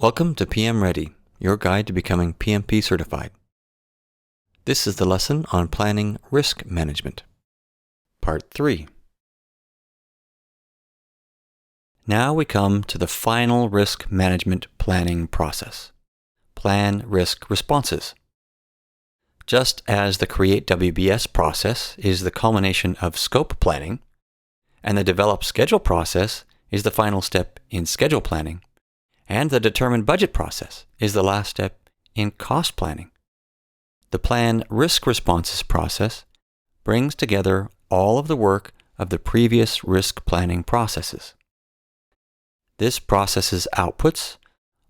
Welcome to PM Ready, your guide to becoming PMP certified. This is the lesson on planning risk management. Part 3. Now we come to the final risk management planning process. Plan risk responses. Just as the Create WBS process is the culmination of scope planning, and the Develop Schedule process is the final step in schedule planning, and the Determine Budget process is the last step in cost planning, the Plan Risk Responses process brings together all of the work of the previous risk planning processes. This process's outputs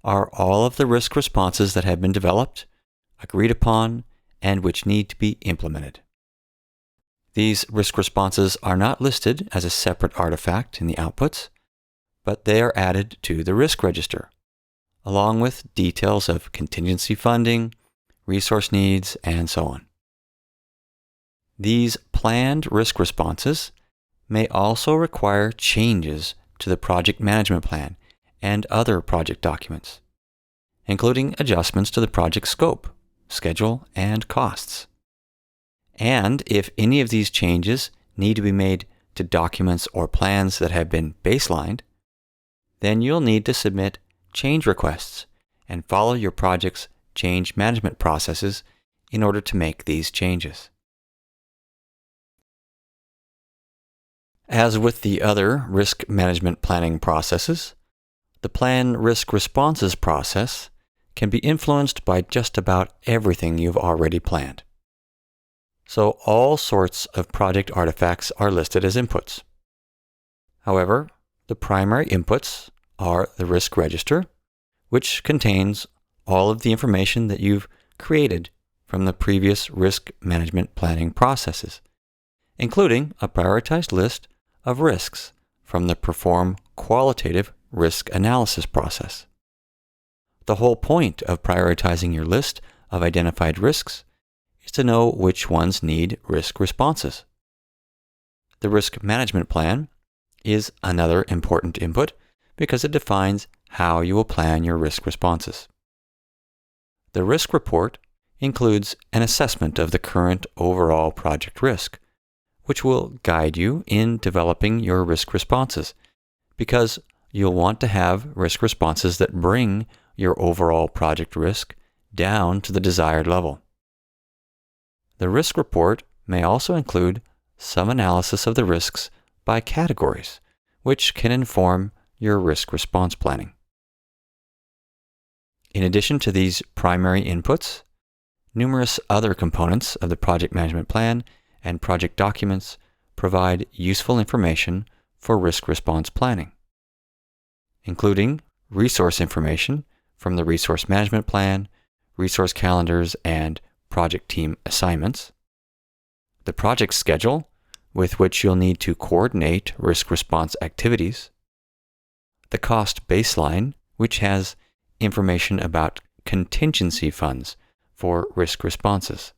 are all of the risk responses that have been developed, agreed upon, and which need to be implemented. These risk responses are not listed as a separate artifact in the outputs, but they are added to the risk register, along with details of contingency funding, resource needs, and so on. These planned risk responses may also require changes to the project management plan and other project documents, including adjustments to the project scope, schedule, and costs. And if any of these changes need to be made to documents or plans that have been baselined, then you'll need to submit change requests and follow your project's change management processes in order to make these changes. As with the other risk management planning processes, the Plan Risk Responses process can be influenced by just about everything you've already planned. So all sorts of project artifacts are listed as inputs. However, the primary inputs are the risk register, which contains all of the information that you've created from the previous risk management planning processes, including a prioritized list of risks from the Perform Qualitative Risk Analysis process. The whole point of prioritizing your list of identified risks is to know which ones need risk responses. The risk management plan is another important input because it defines how you will plan your risk responses. The risk report includes an assessment of the current overall project risk, which will guide you in developing your risk responses, because you'll want to have risk responses that bring your overall project risk down to the desired level. The risk report may also include some analysis of the risks by categories, which can inform your risk response planning. In addition to these primary inputs, numerous other components of the project management plan and project documents provide useful information for risk response planning, including resource information from the resource management plan, resource calendars, and project team assignments, the project schedule with which you'll need to coordinate risk response activities, the cost baseline, which has information about contingency funds for risk responses,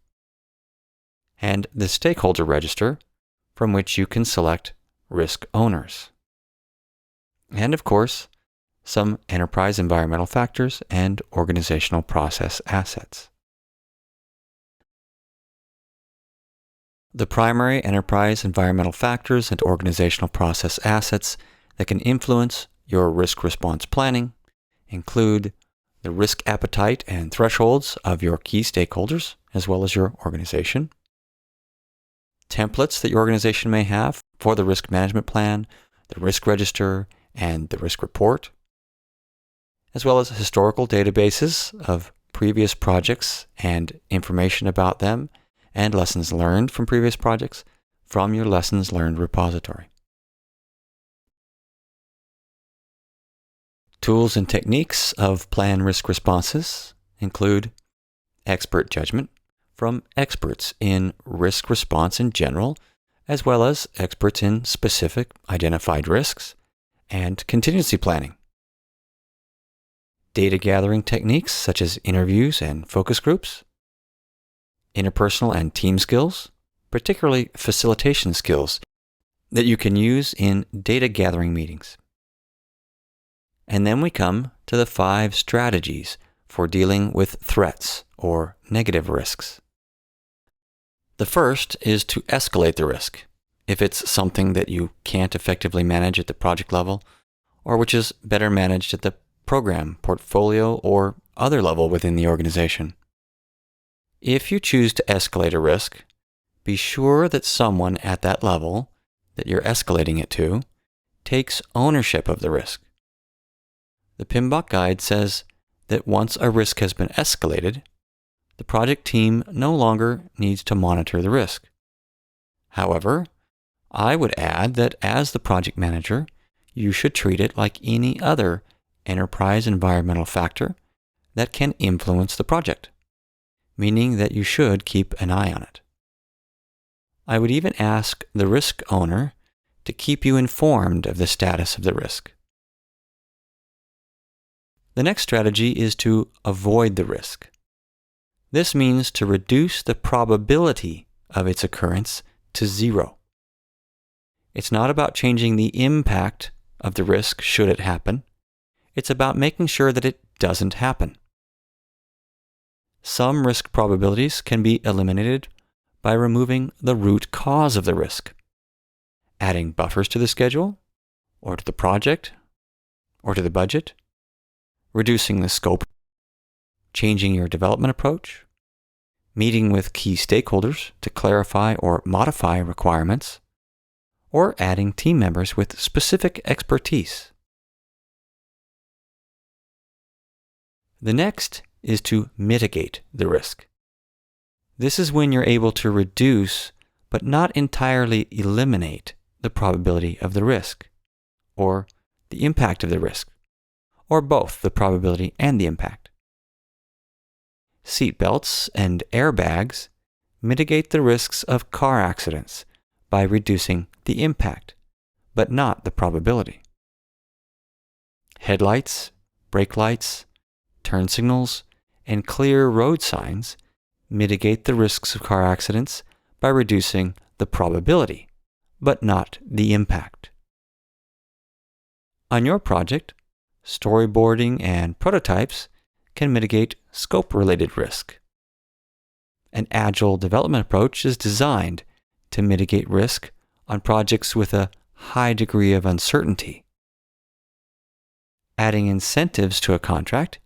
and the stakeholder register from which you can select risk owners. And of course, some enterprise environmental factors and organizational process assets. The primary enterprise environmental factors and organizational process assets that can influence your risk response planning include the risk appetite and thresholds of your key stakeholders, as well as your organization, templates that your organization may have for the risk management plan, the risk register, and the risk report, as well as historical databases of previous projects and information about them and lessons learned from previous projects from your lessons learned repository. Tools and techniques of plan risk responses include expert judgment from experts in risk response in general, as well as experts in specific identified risks, and contingency planning. Data gathering techniques such as interviews and focus groups, interpersonal and team skills, particularly facilitation skills that you can use in data gathering meetings, And then we come to the 5 strategies for dealing with threats or negative risks. The first is to escalate the risk if it's something that you can't effectively manage at the project level, or which is better managed at the program, portfolio, or other level within the organization. If you choose to escalate a risk, be sure that someone at that level that you're escalating it to takes ownership of the risk. The PMBOK guide says that once a risk has been escalated, the project team no longer needs to monitor the risk. However, I would add that as the project manager, you should treat it like any other enterprise environmental factor that can influence the project, meaning that you should keep an eye on it. I would even ask the risk owner to keep you informed of the status of the risk. The next strategy is to avoid the risk. This means to reduce the probability of its occurrence to 0. It's not about changing the impact of the risk should it happen. It's about making sure that it doesn't happen. Some risk probabilities can be eliminated by removing the root cause of the risk, adding buffers to the schedule, or to the project, or to the budget, reducing the scope, changing your development approach, meeting with key stakeholders to clarify or modify requirements, or adding team members with specific expertise. The next is to mitigate the risk. This is when you're able to reduce, but not entirely eliminate, the probability of the risk, or the impact of the risk, or both the probability and the impact. Seatbelts and airbags mitigate the risks of car accidents by reducing the impact, but not the probability. Headlights, brake lights, turn signals, and clear road signs mitigate the risks of car accidents by reducing the probability, but not the impact. On your project, storyboarding and prototypes can mitigate scope-related risk. An agile development approach is designed to mitigate risk on projects with a high degree of uncertainty. Adding incentives to a contract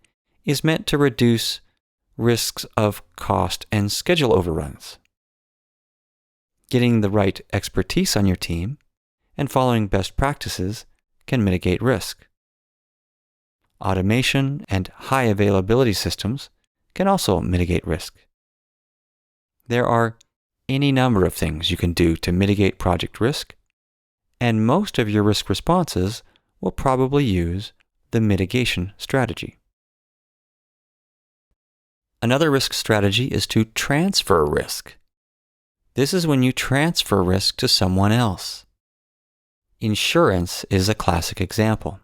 is meant to reduce risks of cost and schedule overruns. Getting the right expertise on your team and following best practices can mitigate risk. Automation and high availability systems can also mitigate risk. There are any number of things you can do to mitigate project risk, and most of your risk responses will probably use the mitigation strategy. Another risk strategy is to transfer risk. This is when you transfer risk to someone else. Insurance is a classic example.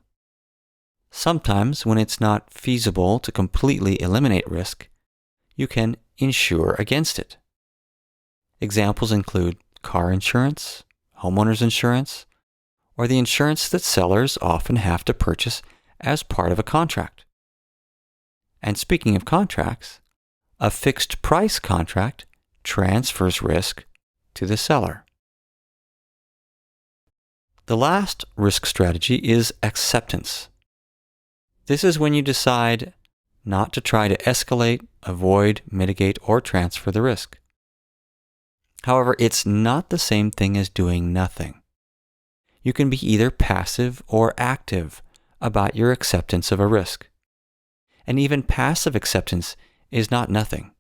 Sometimes, when it's not feasible to completely eliminate risk, you can insure against it. Examples include car insurance, homeowners insurance, or the insurance that sellers often have to purchase as part of a contract. And speaking of contracts, a fixed price contract transfers risk to the seller. The last risk strategy is acceptance. This is when you decide not to try to escalate, avoid, mitigate, or transfer the risk. However, it's not the same thing as doing nothing. You can be either passive or active about your acceptance of a risk. And even passive acceptance is not nothing.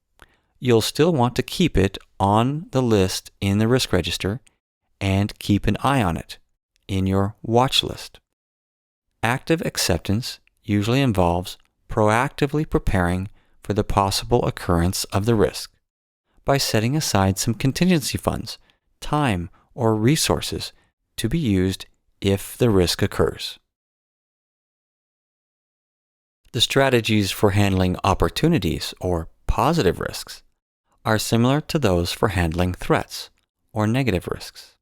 You'll still want to keep it on the list in the risk register and keep an eye on it in your watch list. Active acceptance usually involves proactively preparing for the possible occurrence of the risk by setting aside some contingency funds, time, or resources to be used if the risk occurs. The strategies for handling opportunities or positive risks are similar to those for handling threats or negative risks.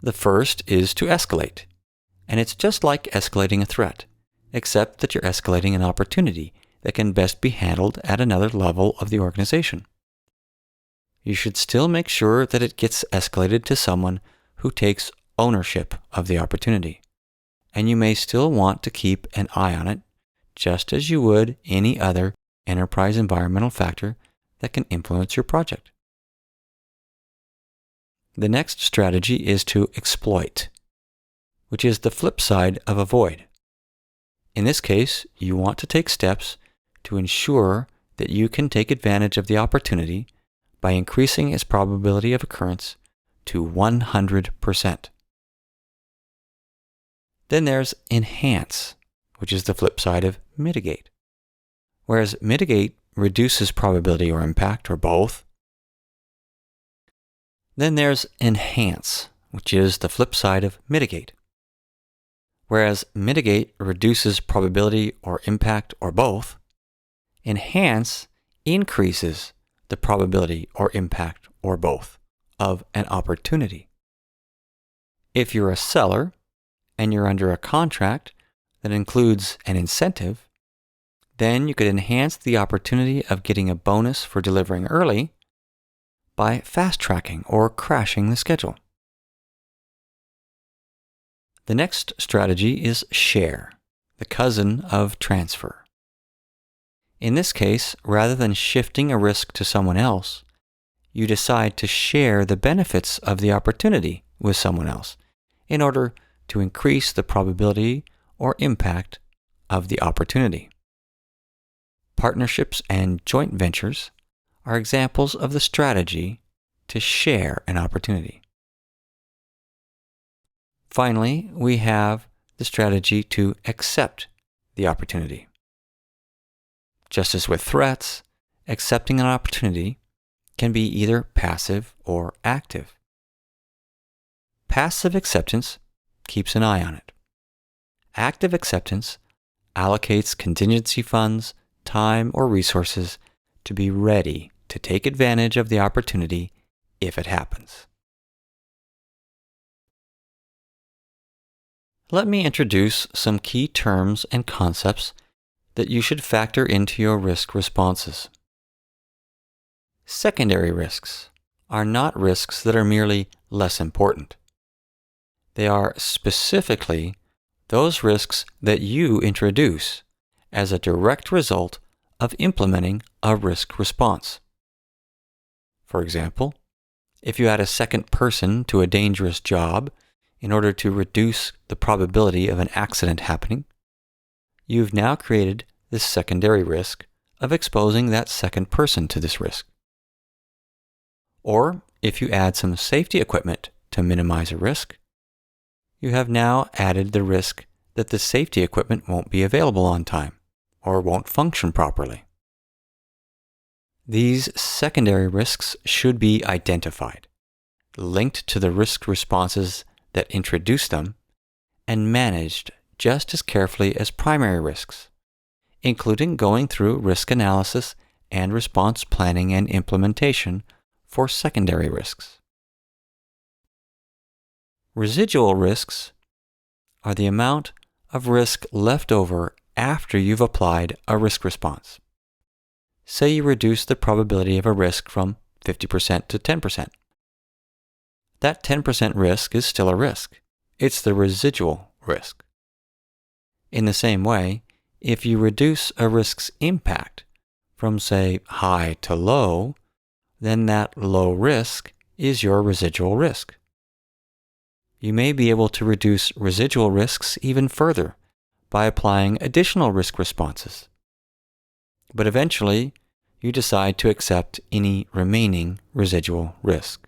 The first is to escalate, And it's just like escalating a threat, except that you're escalating an opportunity that can best be handled at another level of the organization. You should still make sure that it gets escalated to someone who takes ownership of the opportunity. And you may still want to keep an eye on it, just as you would any other enterprise environmental factor that can influence your project. The next strategy is to exploit, which is the flip side of avoid. In this case, you want to take steps to ensure that you can take advantage of the opportunity by increasing its probability of occurrence to 100%. Then there's enhance, which is the flip side of mitigate. Whereas mitigate reduces probability or impact, or both. Then there's enhance, which is the flip side of mitigate. Whereas mitigate reduces probability or impact, or both, enhance increases the probability or impact, or both, of an opportunity. If you're a seller and you're under a contract that includes an incentive, then you could enhance the opportunity of getting a bonus for delivering early by fast-tracking or crashing the schedule. The next strategy is share, the cousin of transfer. In this case, rather than shifting a risk to someone else, you decide to share the benefits of the opportunity with someone else in order to increase the probability or impact of the opportunity. Partnerships and joint ventures are examples of the strategy to share an opportunity. Finally, we have the strategy to accept the opportunity. Just as with threats, accepting an opportunity can be either passive or active. Passive acceptance keeps an eye on it. Active acceptance allocates contingency funds, time, or resources to be ready to take advantage of the opportunity if it happens. Let me introduce some key terms and concepts that you should factor into your risk responses. Secondary risks are not risks that are merely less important. They are specifically those risks that you introduce as a direct result of implementing a risk response. For example, if you add a second person to a dangerous job in order to reduce the probability of an accident happening, you've now created this secondary risk of exposing that second person to this risk. Or if you add some safety equipment to minimize a risk, you have now added the risk that the safety equipment won't be available on time or won't function properly. These secondary risks should be identified, linked to the risk responses that introduce them, and managed just as carefully as primary risks, including going through risk analysis and response planning and implementation for secondary risks. Residual risks are the amount of risk left over after you've applied a risk response. Say you reduce the probability of a risk from 50% to 10%. That 10% risk is still a risk. It's the residual risk. In the same way, if you reduce a risk's impact from, say, high to low, then that low risk is your residual risk. You may be able to reduce residual risks even further by applying additional risk responses. But eventually, you decide to accept any remaining residual risk.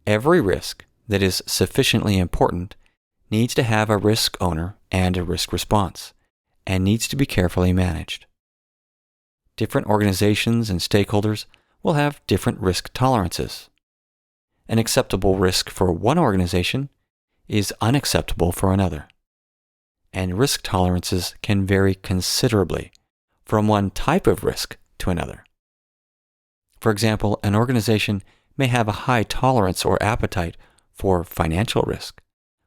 Every risk that is sufficiently important needs to have a risk owner and a risk response, and needs to be carefully managed. Different organizations and stakeholders will have different risk tolerances. An acceptable risk for one organization is unacceptable for another, and risk tolerances can vary considerably from one type of risk to another. For example, an organization may have a high tolerance or appetite for financial risk,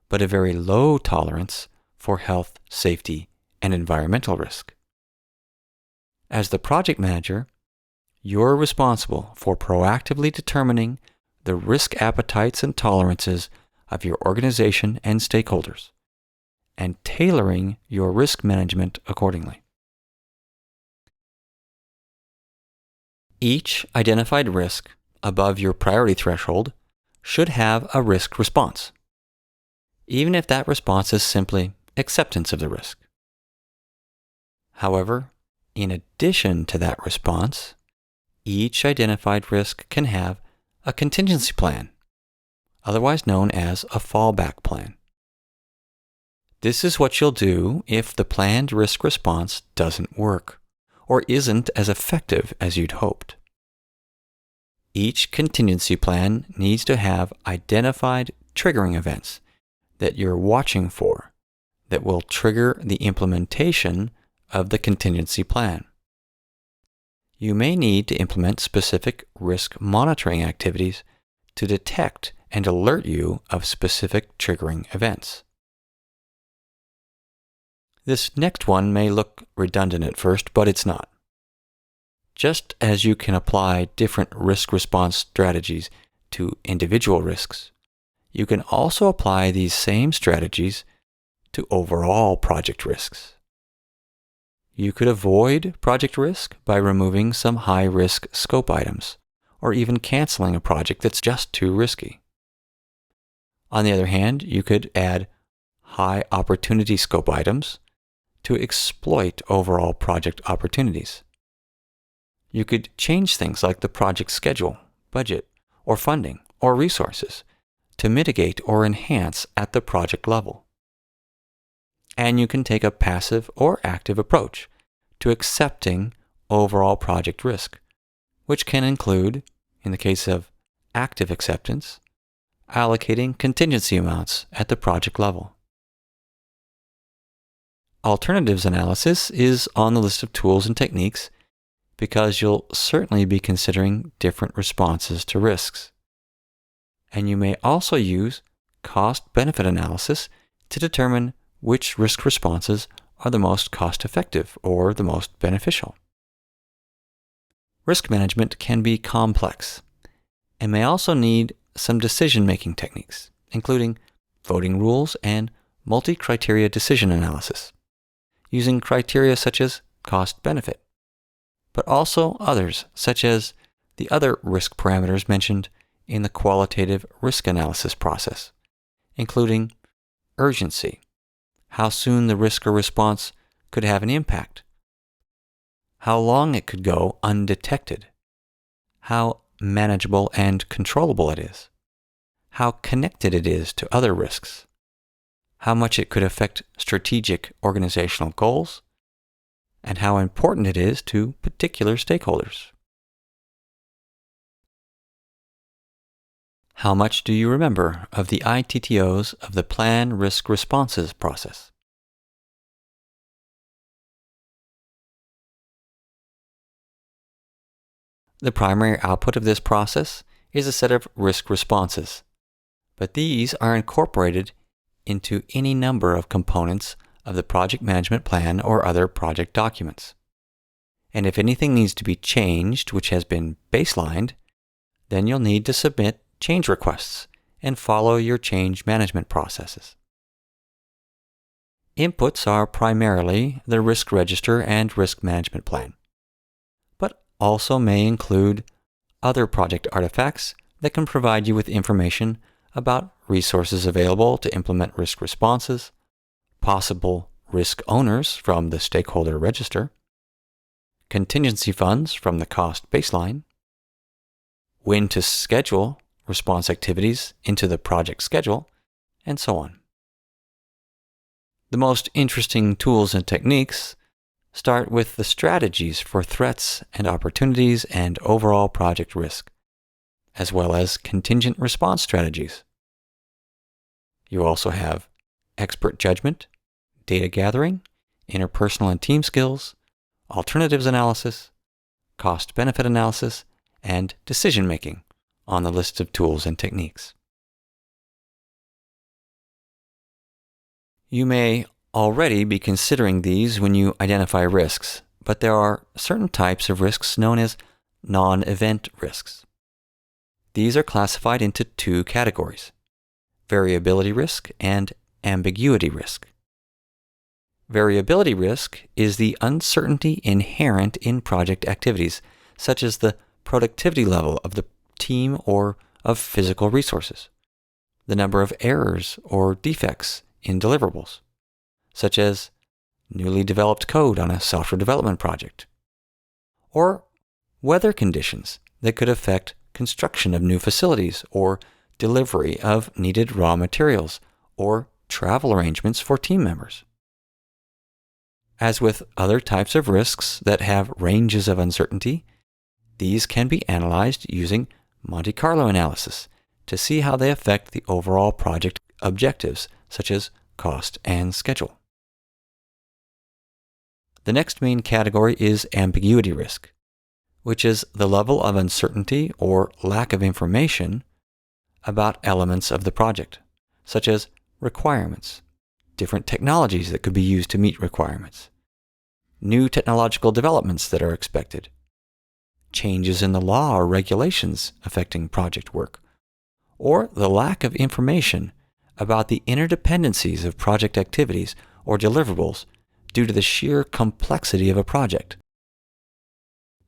but a very low tolerance for health, safety, and environmental risk. As the project manager, you're responsible for proactively determining the risk appetites and tolerances of your organization and stakeholders, and tailoring your risk management accordingly. Each identified risk above your priority threshold should have a risk response, even if that response is simply acceptance of the risk. However, in addition to that response, each identified risk can have a contingency plan, otherwise known as a fallback plan. This is what you'll do if the planned risk response doesn't work or isn't as effective as you'd hoped. Each contingency plan needs to have identified triggering events that you're watching for that will trigger the implementation of the contingency plan. You may need to implement specific risk monitoring activities to detect and alert you of specific triggering events. This next one may look redundant at first, but it's not. Just as you can apply different risk response strategies to individual risks, you can also apply these same strategies to overall project risks. You could avoid project risk by removing some high-risk scope items, or even canceling a project that's just too risky. On the other hand, you could add high opportunity scope items to exploit overall project opportunities. You could change things like the project schedule, budget, or funding, or resources to mitigate or enhance at the project level. And you can take a passive or active approach to accepting overall project risk, which can include, in the case of active acceptance, allocating contingency amounts at the project level. Alternatives analysis is on the list of tools and techniques because you'll certainly be considering different responses to risks. And you may also use cost-benefit analysis to determine which risk responses are the most cost-effective or the most beneficial. Risk management can be complex and may also need some decision-making techniques, including voting rules and multi-criteria decision analysis, using criteria such as cost-benefit, but also others such as the other risk parameters mentioned in the qualitative risk analysis process, including urgency, how soon the risk or response could have an impact, how long it could go undetected, how manageable and controllable it is, how connected it is to other risks, how much it could affect strategic organizational goals, and how important it is to particular stakeholders. How much do you remember of the ITTOs of the Plan Risk Responses process? The primary output of this process is a set of risk responses, but these are incorporated into any number of components of the project management plan or other project documents. And if anything needs to be changed which has been baselined, then you'll need to submit change requests and follow your change management processes. Inputs are primarily the risk register and risk management plan, but also may include other project artifacts that can provide you with information about resources available to implement risk responses, possible risk owners from the stakeholder register, contingency funds from the cost baseline, when to schedule response activities into the project schedule, and so on. The most interesting tools and techniques start with the strategies for threats and opportunities and overall project risk, as well as contingent response strategies. You also have expert judgment, data gathering, interpersonal and team skills, alternatives analysis, cost-benefit analysis, and decision-making on the list of tools and techniques. You may already be considering these when you identify risks, but there are certain types of risks known as non-event risks. These are classified into two categories: variability risk and ambiguity risk. Variability risk is the uncertainty inherent in project activities, such as the productivity level of the team or of physical resources, the number of errors or defects in deliverables, such as newly developed code on a software development project, or weather conditions that could affect construction of new facilities or delivery of needed raw materials or travel arrangements for team members. As with other types of risks that have ranges of uncertainty, these can be analyzed using Monte Carlo analysis to see how they affect the overall project objectives, such as cost and schedule. The next main category is ambiguity risk, which is the level of uncertainty or lack of information about elements of the project, such as requirements, different technologies that could be used to meet requirements, new technological developments that are expected, changes in the law or regulations affecting project work, or the lack of information about the interdependencies of project activities or deliverables due to the sheer complexity of a project.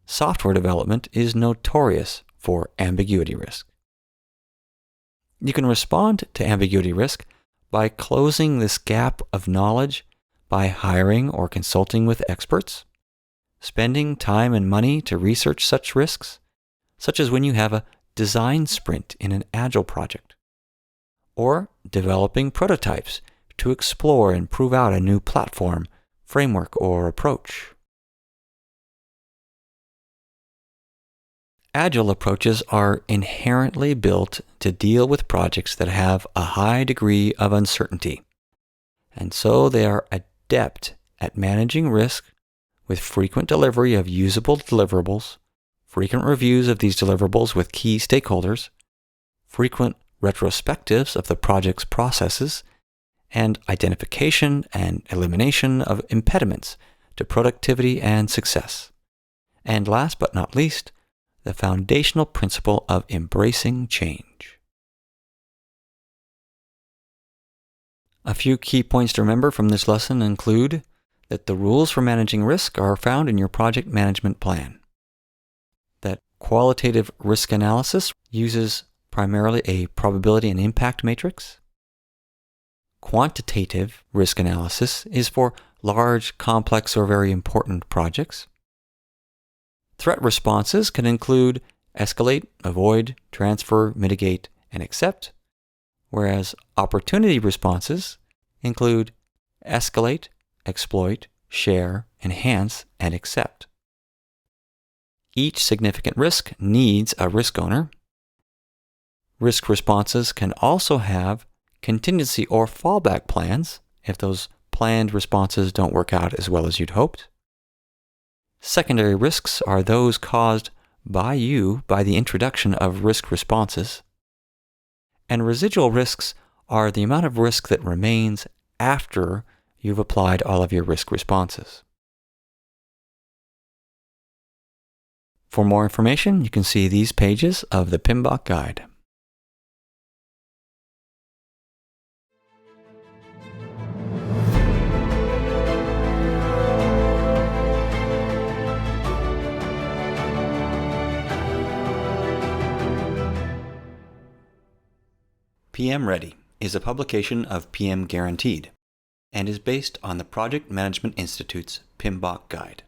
Software development is notorious for ambiguity risk. You can respond to ambiguity risk by closing this gap of knowledge by hiring or consulting with experts, spending time and money to research such risks, such as when you have a design sprint in an agile project, or developing prototypes to explore and prove out a new platform, framework, or approach. Agile approaches are inherently built to deal with projects that have a high degree of uncertainty, and so they are adept at managing risk with frequent delivery of usable deliverables, frequent reviews of these deliverables with key stakeholders, frequent retrospectives of the project's processes, and identification and elimination of impediments to productivity and success. And last but not least, the foundational principle of embracing change. A few key points to remember from this lesson include that the rules for managing risk are found in your project management plan, that qualitative risk analysis uses primarily a probability and impact matrix. Quantitative risk analysis is for large, complex, or very important projects. Threat responses can include escalate, avoid, transfer, mitigate, and accept, whereas opportunity responses include escalate, exploit, share, enhance, and accept. Each significant risk needs a risk owner. Risk responses can also have contingency or fallback plans if those planned responses don't work out as well as you'd hoped. Secondary risks are those caused by you by the introduction of risk responses. And residual risks are the amount of risk that remains after you've applied all of your risk responses. For more information, you can see these pages of the PMBOK guide. PM Ready is a publication of PM Guaranteed and is based on the Project Management Institute's PMBOK guide.